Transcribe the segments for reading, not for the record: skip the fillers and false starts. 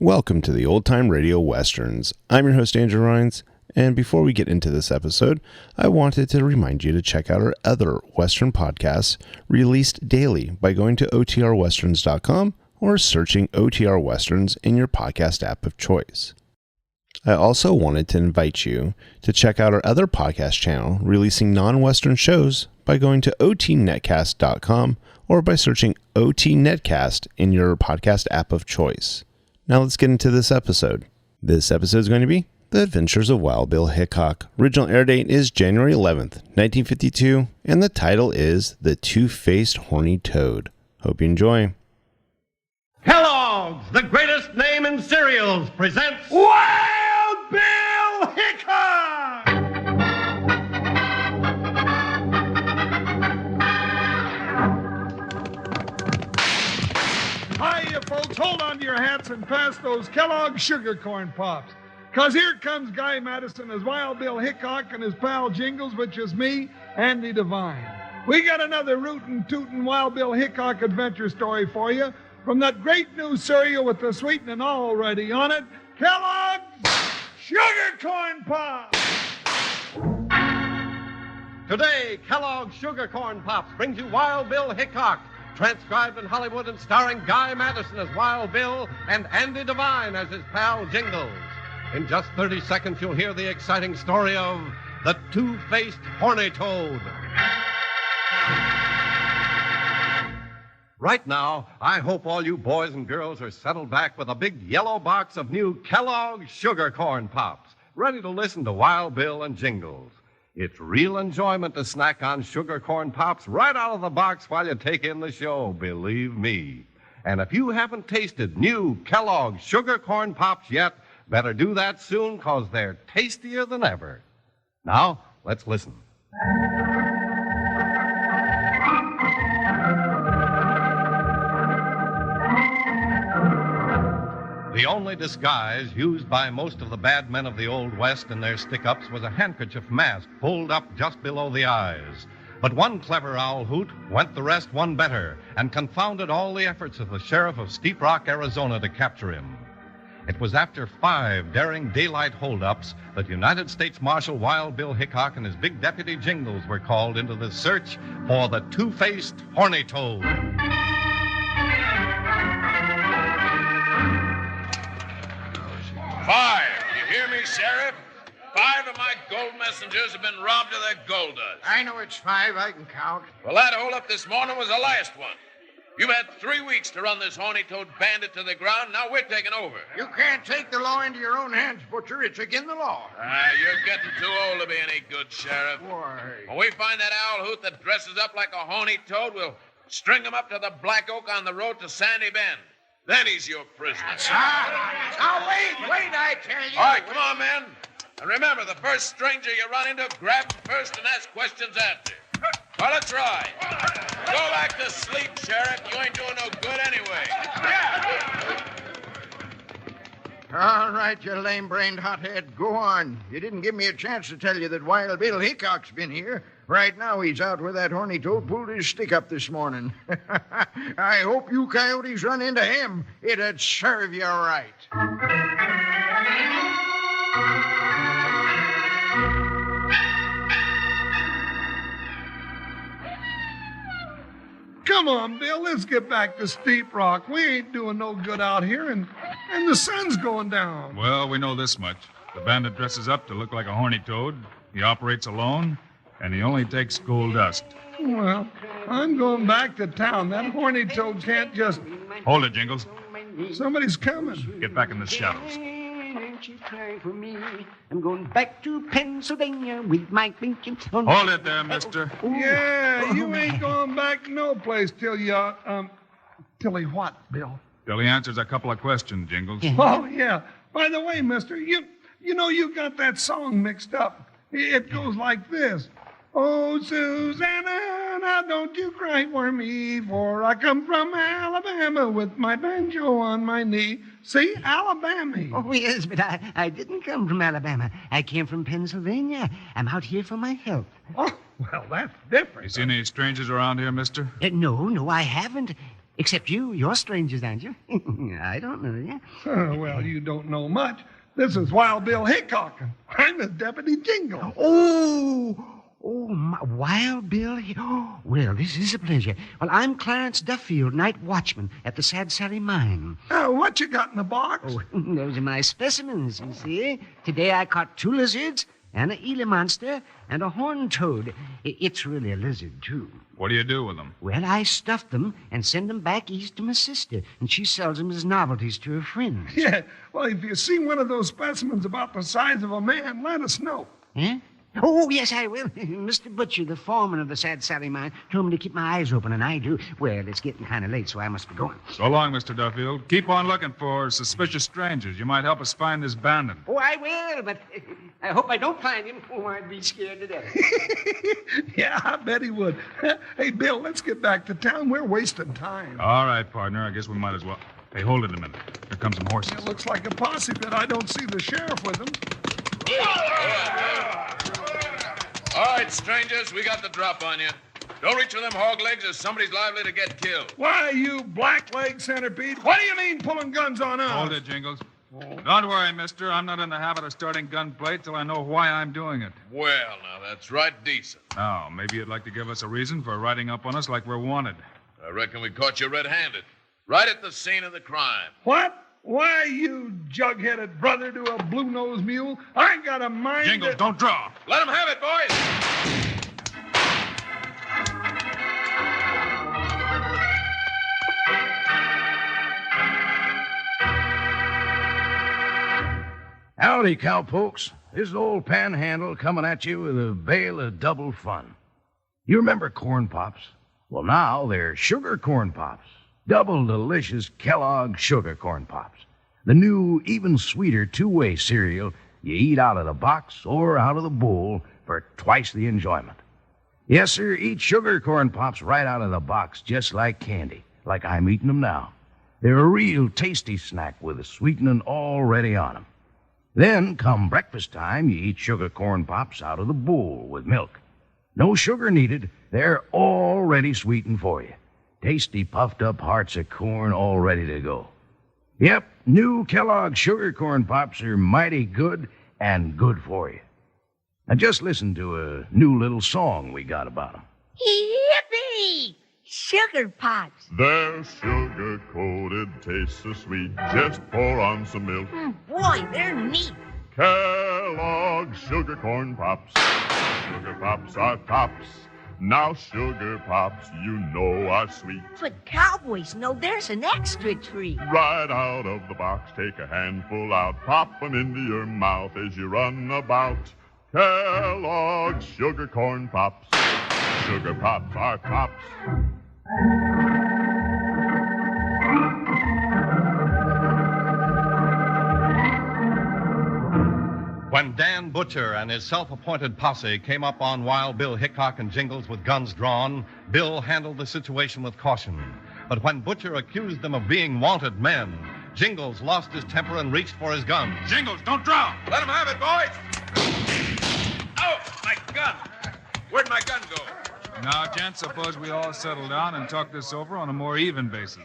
Welcome to the Old Time Radio Westerns. I'm your host, Andrew Rhines, and before we get into this episode, I wanted to remind you to check out our other Western podcasts released daily by going to otrwesterns.com or searching OTR Westerns in your podcast app of choice. I also wanted to invite you to check out our other podcast channel releasing non-Western shows by going to otnetcast.com or by searching OT Netcast in your podcast app of choice. Now let's get into this episode. This episode is going to be The Adventures of Wild Bill Hickok. Original air date is January 11th, 1952, and the title is The Two-Faced Horny Toad. Hope you enjoy. Kellogg's, the greatest name in cereals, presents Wild Bill Hickok! Hiya, folks. Hold on to your hats and pass those Kellogg's Sugar Corn Pops. Because here comes Guy Madison as Wild Bill Hickok and his pal Jingles, which is me, Andy Devine. We got another rootin' tootin' Wild Bill Hickok adventure story for you from that great new cereal with the sweetening already on it, Kellogg's Sugar Corn Pops. Today, Kellogg's Sugar Corn Pops brings you Wild Bill Hickok, transcribed in Hollywood and starring Guy Madison as Wild Bill and Andy Devine as his pal Jingles. In just 30 seconds, you'll hear the exciting story of the Two-Faced Horny Toad. Right now, I hope all you boys and girls are settled back with a big yellow box of new Kellogg's Sugar Corn Pops, ready to listen to Wild Bill and Jingles. It's real enjoyment to snack on Sugar Corn Pops right out of the box while you take in the show, believe me. And if you haven't tasted new Kellogg's Sugar Corn Pops yet, better do that soon, 'cause they're tastier than ever. Now, let's listen. The only disguise used by most of the bad men of the Old West in their stick-ups was a handkerchief mask pulled up just below the eyes. But one clever owl hoot went the rest one better and confounded all the efforts of the sheriff of Steep Rock, Arizona, to capture him. It was after 5 daring daylight holdups that United States Marshal Wild Bill Hickok and his big deputy Jingles were called into the search for the Two-Faced Horny Toad. Five. You hear me, Sheriff? 5 of my gold messengers have been robbed of their gold dust. I know it's 5. I can count. Well, that holdup this morning was the last one. You've had 3 weeks to run this horny toad bandit to the ground. Now we're taking over. You can't take the law into your own hands, Butcher. It's against the law. You're getting too old to be any good, Sheriff. Why? When we find that owl hoot that dresses up like a horny toad, we'll string him up to the Black Oak on the road to Sandy Bend. Then he's your prisoner. Now, wait, I tell you. All right, come on, men. And remember, the first stranger you run into, grab him first and ask questions after. Well, let's try. Go back to sleep, Sheriff. You ain't doing no good anyway. All right, you lame-brained hothead. Go on. You didn't give me a chance to tell you that Wild Bill Hickok's been here. Right now, he's out where that horny toad pulled his stick up this morning. I hope you coyotes run into him. It'd serve you right. Come on, Bill, let's get back to Steep Rock. We ain't doing no good out here, and the sun's going down. Well, we know this much. The bandit dresses up to look like a horny toad. He operates alone, and he only takes gold dust. Well, I'm going back to town. That horny toad can't just... Hold it, Jingles. Somebody's coming. Get back in the shadows. She's crying for me. I'm going back to Pennsylvania with my pinky. Hold it there, mister. Yeah, you ain't going back no place till you, till he what, Bill? Till he answers a couple of questions, Jingles. Oh, yeah. By the way, mister, you know you got that song mixed up. It goes like this. Oh, Susanna, now don't you cry for me, for I come from Alabama with my banjo on my knee. See, Alabama. Oh, yes, but I didn't come from Alabama. I came from Pennsylvania. I'm out here for my health. Oh, well, that's different. You seen any strangers around here, mister? No, I haven't. Except you're strangers, aren't you? I don't know you. Well, you don't know much. This is Wild Bill Hickok, and I'm the Deputy Jingle. My Wild Bill. Oh, well, this is a pleasure. Well, I'm Clarence Duffield, night watchman at the Sad Sally Mine. What you got in the box? Oh, those are my specimens, you see. Today I caught 2 lizards and a Gila monster and a horned toad. It's really a lizard, too. What do you do with them? Well, I stuff them and send them back east to my sister, and she sells them as novelties to her friends. Yeah, well, if you see one of those specimens about the size of a man, let us know. Huh? Oh, yes, I will. Mr. Butcher, the foreman of the Sad Sally Mine, told me to keep my eyes open, and I do. Well, it's getting kind of late, so I must be going. So long, Mr. Duffield. Keep on looking for suspicious strangers. You might help us find this bandit. Oh, I will, but I hope I don't find him. Oh, I'd be scared to death. Yeah, I bet he would. Hey, Bill, let's get back to town. We're wasting time. All right, partner. I guess we might as well. Hey, hold it a minute. Here come some horses. It looks like a posse, but I don't see the sheriff with them. All right, strangers, we got the drop on you. Don't reach for them hog legs or somebody's liable to get killed. Why, you black-leg centipede? What do you mean pulling guns on us? Hold it, Jingles. Don't worry, mister. I'm not in the habit of starting gunplay till I know why I'm doing it. Well, now, that's right decent. Now, maybe you'd like to give us a reason for riding up on us like we're wanted. I reckon we caught you red-handed. Right at the scene of the crime. What? Why, you jug-headed brother to a blue-nosed mule, I got a mind Jingles, don't draw. Let him have it, boys. Howdy, cowpokes. This is old Panhandle coming at you with a bale of double fun. You remember corn pops? Well, now they're sugar corn pops. Double delicious Kellogg sugar corn pops. The new, even sweeter two-way cereal you eat out of the box or out of the bowl for twice the enjoyment. Yes, sir, eat sugar corn pops right out of the box, just like candy, like I'm eating them now. They're a real tasty snack with the sweetening already on them. Then, come breakfast time, you eat sugar corn pops out of the bowl with milk. No sugar needed. They're already sweetened for you. Tasty, puffed-up hearts of corn all ready to go. Yep, new Kellogg sugar corn pops are mighty good and good for you. Now just listen to a new little song we got about them. Yippee! Sugar pops. They're sugar-coated, taste so sweet. Just pour on some milk. Boy, they're neat. Kellogg's sugar corn pops. Sugar pops are tops. Now sugar pops, you know, are sweet. But cowboys know there's an extra treat. Right out of the box, take a handful out. Pop 'em into your mouth as you run about. Kellogg's sugar corn pops. Sugar pops are tops. When Dan Butcher and his self-appointed posse came up on Wild Bill Hickok and Jingles with guns drawn, Bill handled the situation with caution. But when Butcher accused them of being wanted men, Jingles lost his temper and reached for his gun. Jingles, don't draw. Let him have it, boys. Oh, my gun. Where'd my gun go? Now, gents, suppose we all settle down and talk this over on a more even basis.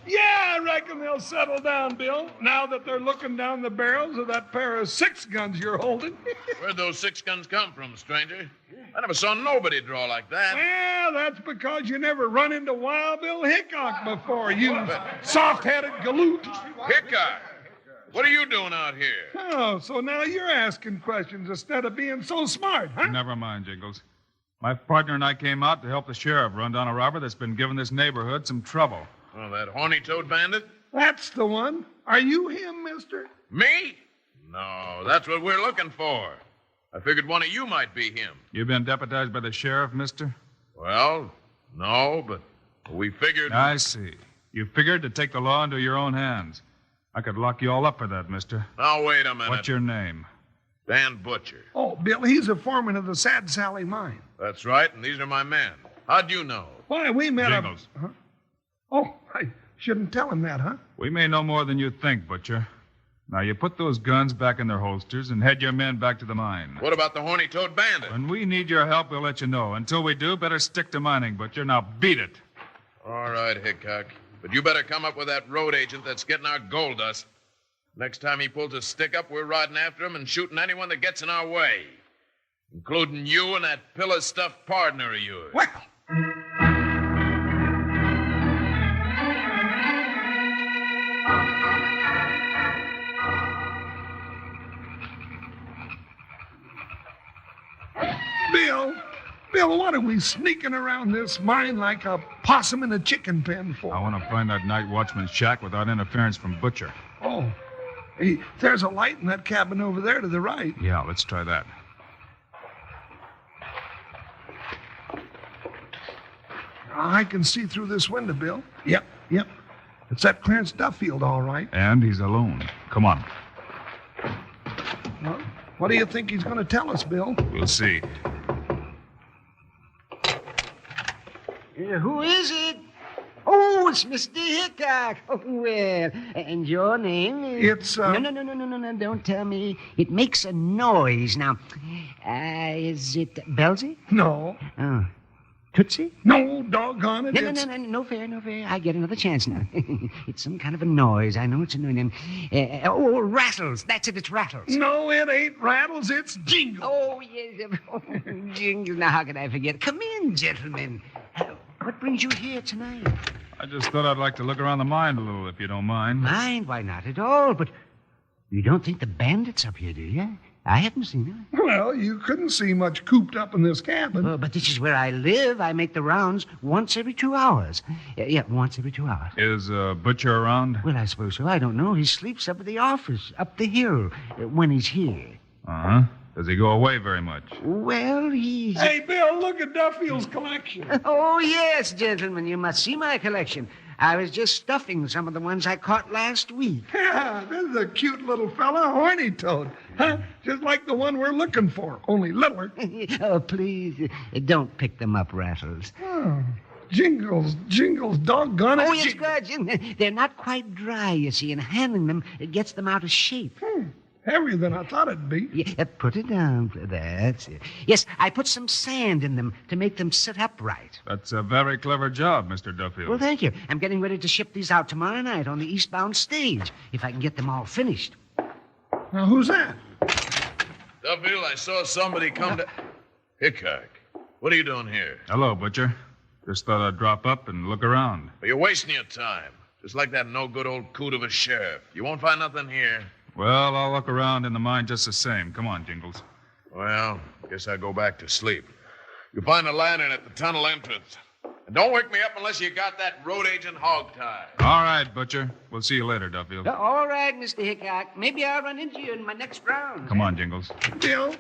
Yeah, I reckon they'll settle down, Bill, now that they're looking down the barrels of that pair of 6 guns you're holding. Where'd those 6 guns come from, stranger? I never saw nobody draw like that. Well, that's because you never run into Wild Bill Hickok before, you soft-headed galoot. Hickok, what are you doing out here? Oh, so now you're asking questions instead of being so smart, huh? Never mind, Jingles. My partner and I came out to help the sheriff run down a robber that's been giving this neighborhood some trouble. Oh, that horny toad bandit? That's the one. Are you him, mister? Me? No, that's what we're looking for. I figured one of you might be him. You been deputized by the sheriff, mister? Well, no, but we figured... I see. You figured to take the law into your own hands. I could lock you all up for that, mister. Now, wait a minute. What's your name? Dan Butcher. Oh, Bill, he's a foreman of the Sad Sally Mine. That's right, and these are my men. How'd you know? Why, we met Jingles. Huh? Oh, I shouldn't tell him that, huh? We may know more than you think, Butcher. Now, you put those guns back in their holsters and head your men back to the mine. What about the horny toad bandit? When we need your help, we'll let you know. Until we do, better stick to mining, Butcher. Now, beat it. All right, Hickok. But you better come up with that road agent that's getting our gold dust. Next time he pulls a stick up, we're riding after him and shooting anyone that gets in our way, including you and that pillow-stuffed partner of yours. Well, Bill, what are we sneaking around this mine like a possum in a chicken pen for? I want to find that night watchman's shack without interference from Butcher. Oh, hey, there's a light in that cabin over there to the right. Yeah, let's try that. I can see through this window, Bill. Yep. It's that Clarence Duffield, all right. And he's alone. Come on. Well, what do you think he's going to tell us, Bill? We'll see. Who is it? Oh, it's Mr. Hickok. Oh, well, and your name is... It's, No, don't tell me. It makes a noise. Now, is it Belzy? No. Oh, Tootsie? No, doggone it. No fair. I get another chance now. It's some kind of a noise. I know it's annoying. Rattles. That's it, it's Rattles. No, it ain't Rattles, it's Jingle. Oh, yes. Oh, Jingle. Now, how could I forget? Come in, gentlemen. What brings you here tonight? I just thought I'd like to look around the mine a little, if you don't mind. Mind? Why, not at all. But you don't think the bandit's up here, do you? I haven't seen them. Well, you couldn't see much cooped up in this cabin. But this is where I live. I make the rounds once every 2 hours. Yeah, once every 2 hours. Is Butcher around? Well, I suppose so. I don't know. He sleeps up at the office, up the hill, when he's here. Uh-huh. Does he go away very much? Well, he's... Hey, Bill, look at Duffield's collection. Oh, yes, gentlemen. You must see my collection. I was just stuffing some of the ones I caught last week. Yeah, this is a cute little fella, Horny Toad. Huh? Just like the one we're looking for, only littler. Oh, please, don't pick them up, Rattles. Oh, Jingles, doggone it. Oh, yes, good. They're not quite dry, you see, and handling them, it gets them out of shape. Heavier than I thought it'd be. Yeah, put it down. That's it. Yes, I put some sand in them to make them sit upright. That's a very clever job, Mr. Duffield. Well, thank you. I'm getting ready to ship these out tomorrow night on the eastbound stage, if I can get them all finished. Now, who's that? Duffield, I saw somebody come to... Hickok, what are you doing here? Hello, Butcher. Just thought I'd drop up and look around. Well, you're wasting your time. Just like that no-good old coot of a sheriff. You won't find nothing here. Well, I'll look around in the mine just the same. Come on, Jingles. Well, guess I'll go back to sleep. You'll find a lantern at the tunnel entrance. And don't wake me up unless you got that road agent hog-tied. All right, Butcher. We'll see you later, Duffield. All right, Mr. Hickok. Maybe I'll run into you in my next round. Come on, Jingles. Bill,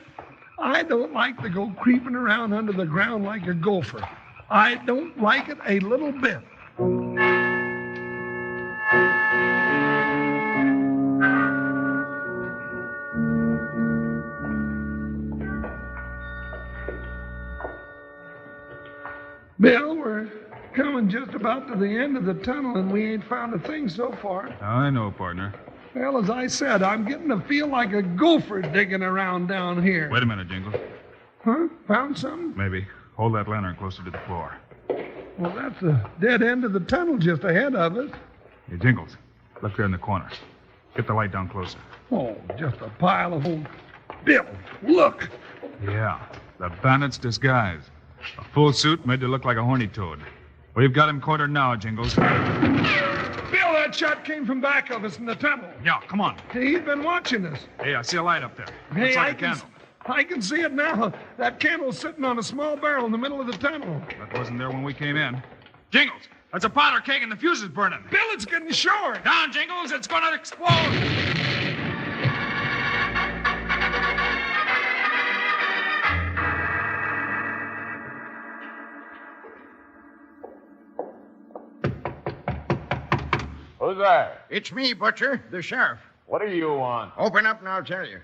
I don't like to go creeping around under the ground like a gopher. I don't like it a little bit. Bill, we're coming just about to the end of the tunnel, and we ain't found a thing so far. I know, partner. Well, as I said, I'm getting to feel like a gopher digging around down here. Wait a minute, Jingles. Huh? Found something? Maybe. Hold that lantern closer to the floor. Well, that's the dead end of the tunnel just ahead of us. Hey, Jingles. Look there in the corner. Get the light down closer. Oh, just a pile of old... Bill, look! Yeah, the bandit's disguise. A full suit made to look like a horny toad. We've got him cornered now, Jingles. Bill, that shot came from back of us in the tunnel. Yeah, come on. He's been watching us. Hey, I see a light up there. Hey, Looks like a candle. I can see it now. That candle's sitting on a small barrel in the middle of the tunnel. That wasn't there when we came in. Jingles, that's a powder keg and the fuse is burning. Bill, it's getting short. Down, Jingles, it's going to explode. Who's there? It's me, Butcher, the sheriff. What do you want? Open up and I'll tell you.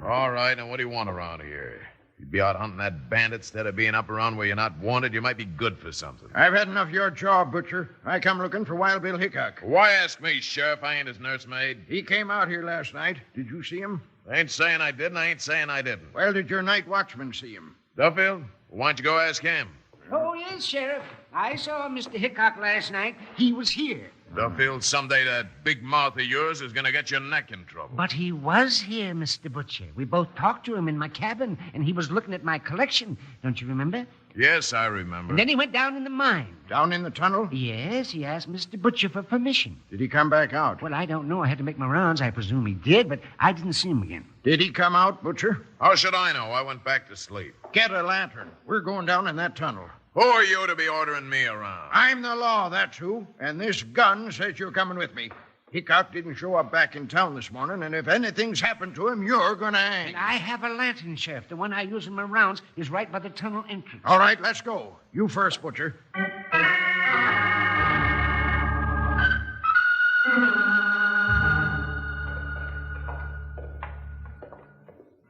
All right, now what do you want around here? You'd be out hunting that bandit instead of being up around where you're not wanted. You might be good for something. I've had enough of your job, Butcher. I come looking for Wild Bill Hickok. Why ask me, Sheriff? I ain't his nursemaid. He came out here last night. Did you see him? I ain't saying I didn't. I ain't saying I didn't. Well, did your night watchman see him? Duffield, why don't you go ask him? Oh, yes, Sheriff. I saw Mr. Hickok last night. He was here. Duffield, someday that big mouth of yours is going to get your neck in trouble. But he was here, Mr. Butcher. We both talked to him in my cabin, and he was looking at my collection. Don't you remember? Yes, I remember. And then he went down in the mine. Down in the tunnel? Yes, he asked Mr. Butcher for permission. Did he come back out? Well, I don't know. I had to make my rounds. I presume he did, but I didn't see him again. Did he come out, Butcher? How should I know? I went back to sleep. Get a lantern. We're going down in that tunnel. Who are you to be ordering me around? I'm the law, that's who. And this gun says you're coming with me. Hickok didn't show up back in town this morning, and if anything's happened to him, you're going to hang. And I have a lantern, Sheriff. The one I use in my rounds is right by the tunnel entrance. All right, let's go. You first, Butcher.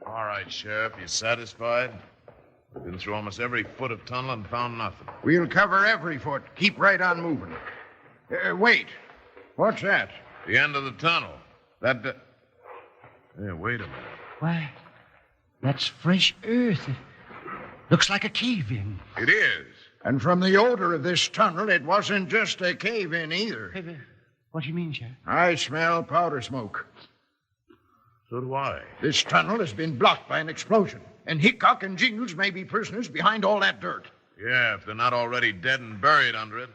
All right, Sheriff, you satisfied? We've been through almost every foot of tunnel and found nothing. We'll cover every foot. Keep right on moving. Wait. What's that? The end of the tunnel. That... Hey, wait a minute. Why, that's fresh earth. It looks like a cave-in. It is. And from the odor of this tunnel, it wasn't just a cave-in either. What do you mean, Sheriff? I smell powder smoke. So do I. This tunnel has been blocked by an explosion, and Hickok and Jingles may be prisoners behind all that dirt. Yeah, if they're not already dead and buried under it.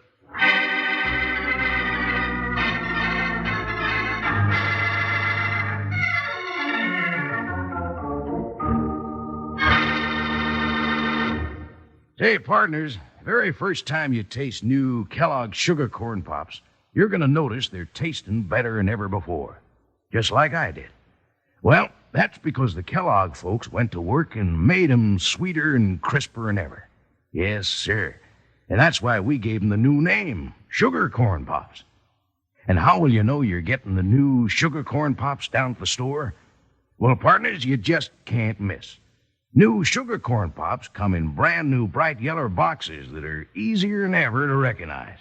Say, partners, very first time you taste new Kellogg's Sugar Corn Pops, you're going to notice they're tasting better than ever before. Just like I did. Well, that's because the Kellogg folks went to work and made 'em sweeter and crisper than ever. Yes, sir. And that's why we gave 'em the new name, Sugar Corn Pops. And how will you know you're getting the new Sugar Corn Pops down at the store? Well, partners, you just can't miss. New Sugar Corn Pops come in brand new bright yellow boxes that are easier than ever to recognize.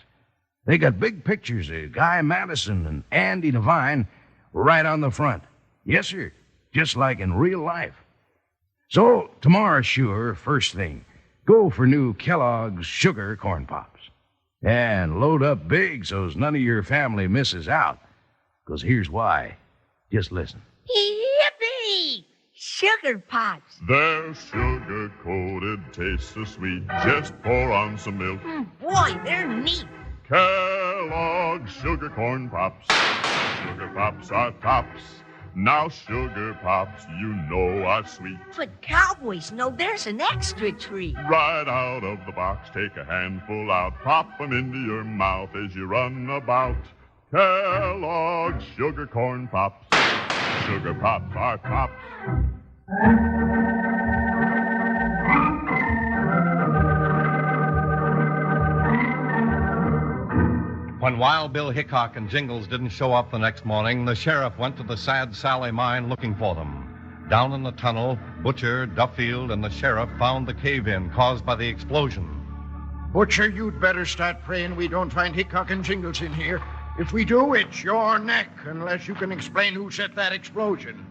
They got big pictures of Guy Madison and Andy Devine right on the front. Yes, sir, just like in real life. So, tomorrow, sure, first thing, go for new Kellogg's Sugar Corn Pops. And load up big so's none of your family misses out. 'Cause here's why. Just listen. Yippee! Sugar Pops. They're sugar-coated, taste so sweet. Just pour on some milk. Boy, they're neat. Kellogg's Sugar Corn Pops. Sugar Pops are tops. Now Sugar Pops, you know are sweet. But cowboys know there's an extra treat. Right out of the box, take a handful out. Pop 'em into your mouth as you run about. Kellogg's Sugar Corn Pops. Sugar Pops are tops. When Wild Bill Hickok and Jingles didn't show up the next morning, the sheriff went to the Sad Sally mine looking for them. Down in the tunnel, Butcher, Duffield, and the sheriff found the cave-in caused by the explosion. Butcher, you'd better start praying we don't find Hickok and Jingles in here. If we do, it's your neck, unless you can explain who set that explosion.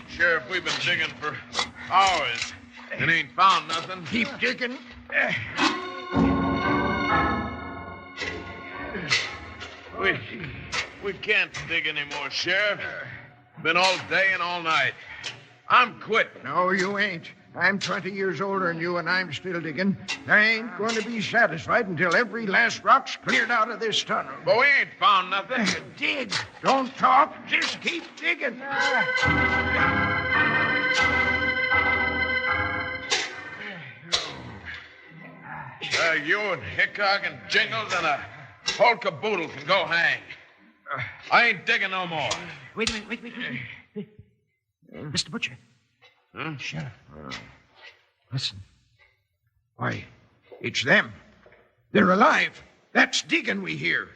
Sheriff, we've been digging for hours and ain't found nothing. Keep digging. We can't dig anymore, Sheriff. Been all day and all night. I'm quitting. No, you ain't. I'm 20 years older than you, and I'm still digging. I ain't going to be satisfied until every last rock's cleared out of this tunnel. But we ain't found nothing. Dig. Don't talk. Just keep digging. You and Hickok and Jingles and a whole caboodle can go hang. I ain't digging no more. Wait a minute, wait. Mr. Butcher. Huh? Sheriff. Listen. Why, it's them. They're alive. That's digging we hear.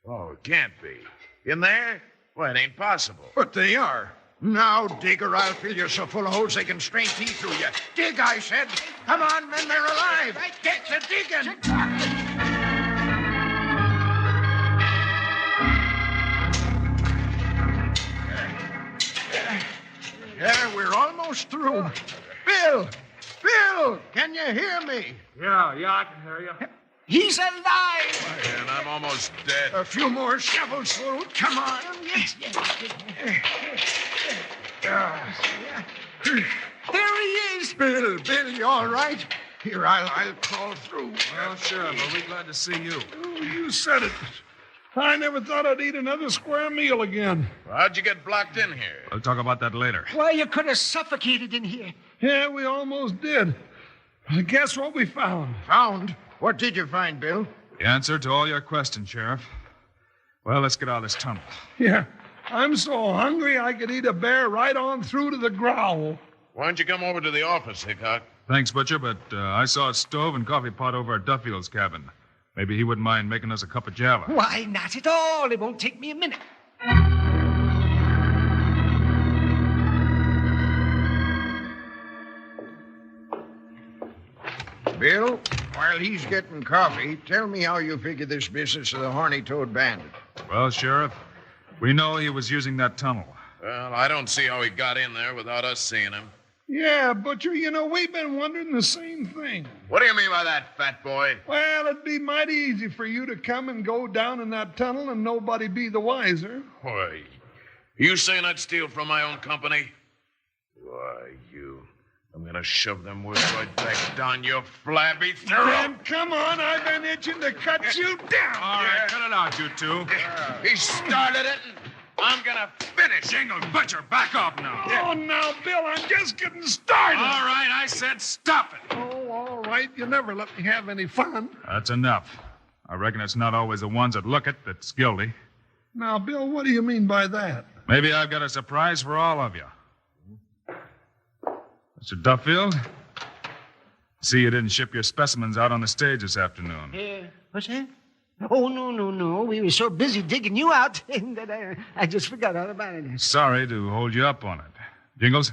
Oh, it can't be. In there? Well, it ain't possible. But they are. Now, dig, or I'll fill you so full of holes they can strain teeth through you. Dig, I said. Come on, men, they're alive. Get to digging. through. Bill! Bill! Can you hear me? Yeah, I can hear you. He's alive! And I'm almost dead. A few more shovels, Sloat. Come on. Yes. There he is! Bill, you all right? Here, I'll crawl through. Well, Sheriff, are we glad to see you? Oh, you said it. I never thought I'd eat another square meal again. How'd you get blocked in here? We'll talk about that later. Why, you could have suffocated in here. Yeah, we almost did. Guess what we found? Found? What did you find, Bill? The answer to all your questions, Sheriff. Well, let's get out of this tunnel. Yeah, I'm so hungry I could eat a bear right on through to the growl. Why don't you come over to the office, Hickok? Thanks, Butcher, but I saw a stove and coffee pot over at Duffield's cabin. Maybe he wouldn't mind making us a cup of java. Why, not at all. It won't take me a minute. Bill, while he's getting coffee, tell me how you figure this business of the Horny Toad Bandit. Well, Sheriff, we know he was using that tunnel. Well, I don't see how he got in there without us seeing him. Yeah, Butcher, we've been wondering the same thing. What do you mean by that, fat boy? Well, it'd be mighty easy for you to come and go down in that tunnel and nobody be the wiser. Why, you saying I'd steal from my own company? Why, I'm gonna shove them words right back down your flabby throat. Then come on, I've been itching to cut you down. All right, cut it out, you two. He started it, and I'm gonna finish. Jingles, Butcher, back up now. Oh, now, Bill, I'm just getting started. All right, I said stop it. Oh, all right. You never let me have any fun. That's enough. I reckon it's not always the ones that look it that's guilty. Now, Bill, what do you mean by that? Maybe I've got a surprise for all of you. Mr. Duffield, see you didn't ship your specimens out on the stage this afternoon. What's that? Oh, no. We were so busy digging you out that I just forgot all about it. Sorry to hold you up on it. Jingles,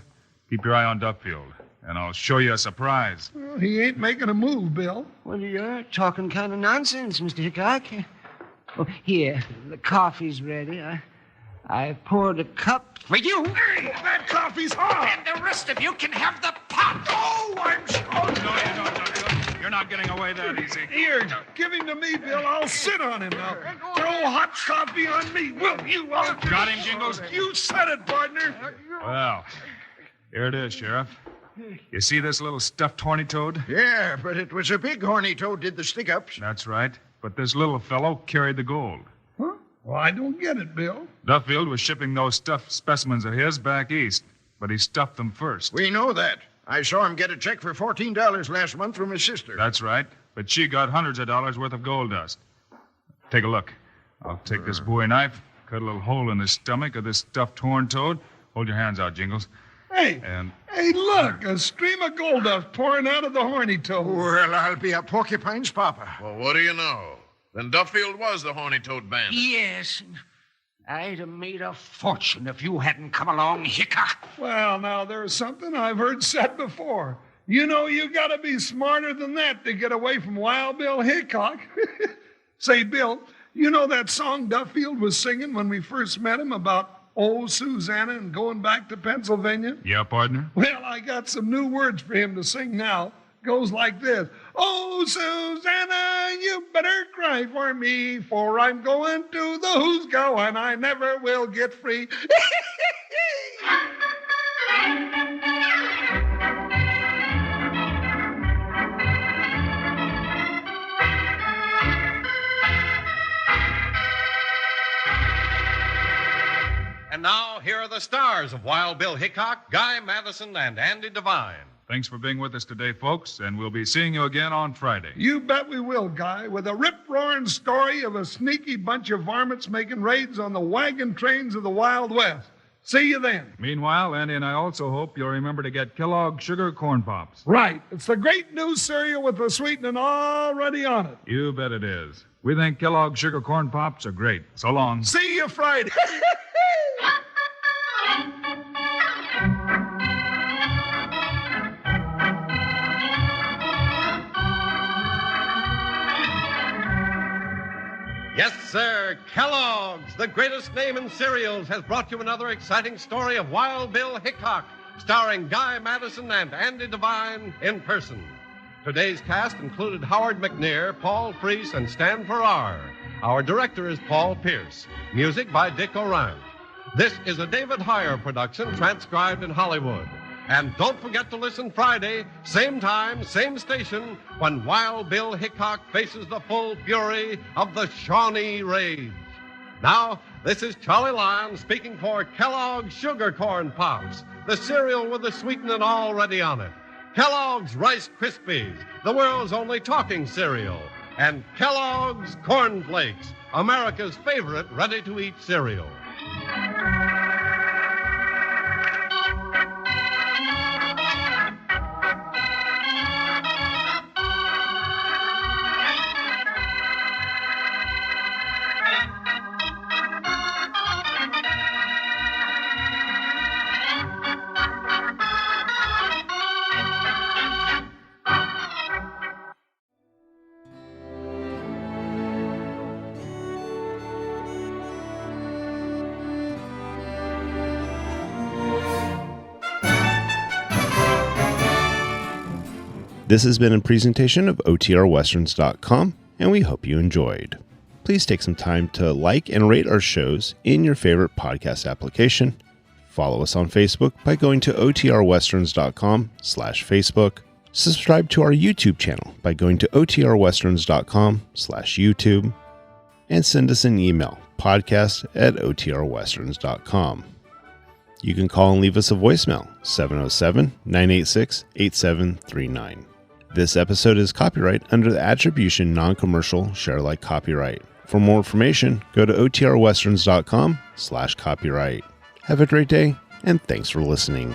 keep your eye on Duffield, and I'll show you a surprise. Well, he ain't making a move, Bill. Well, you're talking kind of nonsense, Mr. Hickok. Oh, here, the coffee's ready. I poured a cup for you. Hey, that coffee's hot. And the rest of you can have the pot. Oh, I'm sure. No, you don't. You're not getting away that easy. Here, give him to me, Bill. I'll sit on him now. Throw hot coffee on me, will you? Got him, Jingles? You said it, partner. Well, here it is, Sheriff. You see this little stuffed horny toad? Yeah, but it was a big Horny Toad did the stick-ups. That's right. But this little fellow carried the gold. Huh? Well, I don't get it, Bill. Duffield was shipping those stuffed specimens of his back east, but he stuffed them first. We know that. I saw him get a check for $14 last month from his sister. That's right. But she got hundreds of dollars worth of gold dust. Take a look. I'll take this Bowie knife, cut a little hole in the stomach of this stuffed horned toad. Hold your hands out, Jingles. Hey, And hey, look, a stream of gold dust pouring out of the Horny Toad. Well, I'll be a porcupine's papa. Well, what do you know? Then Duffield was the Horny Toad Bandit. Yes. I'd have made a fortune if you hadn't come along, Hickok. Well, now, there's something I've heard said before. You gotta be smarter than that to get away from Wild Bill Hickok. Say, Bill, you know that song Duffield was singing when we first met him about old Susanna and going back to Pennsylvania? yeah, partner? Well, I got some new words for him to sing now. Goes like this. Oh, Susanna, you better cry for me, for I'm going to the Who's Go, and I never will get free. And now, here are the stars of Wild Bill Hickok, Guy Madison, and Andy Devine. Thanks for being with us today, folks, and we'll be seeing you again on Friday. You bet we will, Guy, with a rip-roaring story of a sneaky bunch of varmints making raids on the wagon trains of the Wild West. See you then. Meanwhile, Andy and I also hope you'll remember to get Kellogg Sugar Corn Pops. Right. It's the great new cereal with the sweetening already on it. You bet it is. We think Kellogg Sugar Corn Pops are great. So long. See you Friday. Yes, sir. Kellogg's, the greatest name in cereals, has brought you another exciting story of Wild Bill Hickok, starring Guy Madison and Andy Devine in person. Today's cast included Howard McNear, Paul Freese, and Stan Farrar. Our director is Paul Pierce. Music by Dick Orant. This is a David Heyer production transcribed in Hollywood. And don't forget to listen Friday, same time, same station, when Wild Bill Hickok faces the full fury of the Shawnee raids. Now, this is Charlie Lyon speaking for Kellogg's Sugar Corn Pops, the cereal with the sweetening already on it. Kellogg's Rice Krispies, the world's only talking cereal. And Kellogg's Corn Flakes, America's favorite ready-to-eat cereal. This has been a presentation of OTRWesterns.com, and we hope you enjoyed. Please take some time to like and rate our shows in your favorite podcast application. Follow us on Facebook by going to OTRWesterns.com/Facebook. Subscribe to our YouTube channel by going to OTRWesterns.com/YouTube. And send us an email, podcast@OTRWesterns.com. You can call and leave us a voicemail, 707-986-8739. This episode is copyright under the Attribution Non-Commercial Share-alike copyright. For more information, go to OTRWesterns.com/copyright. Have a great day, and thanks for listening.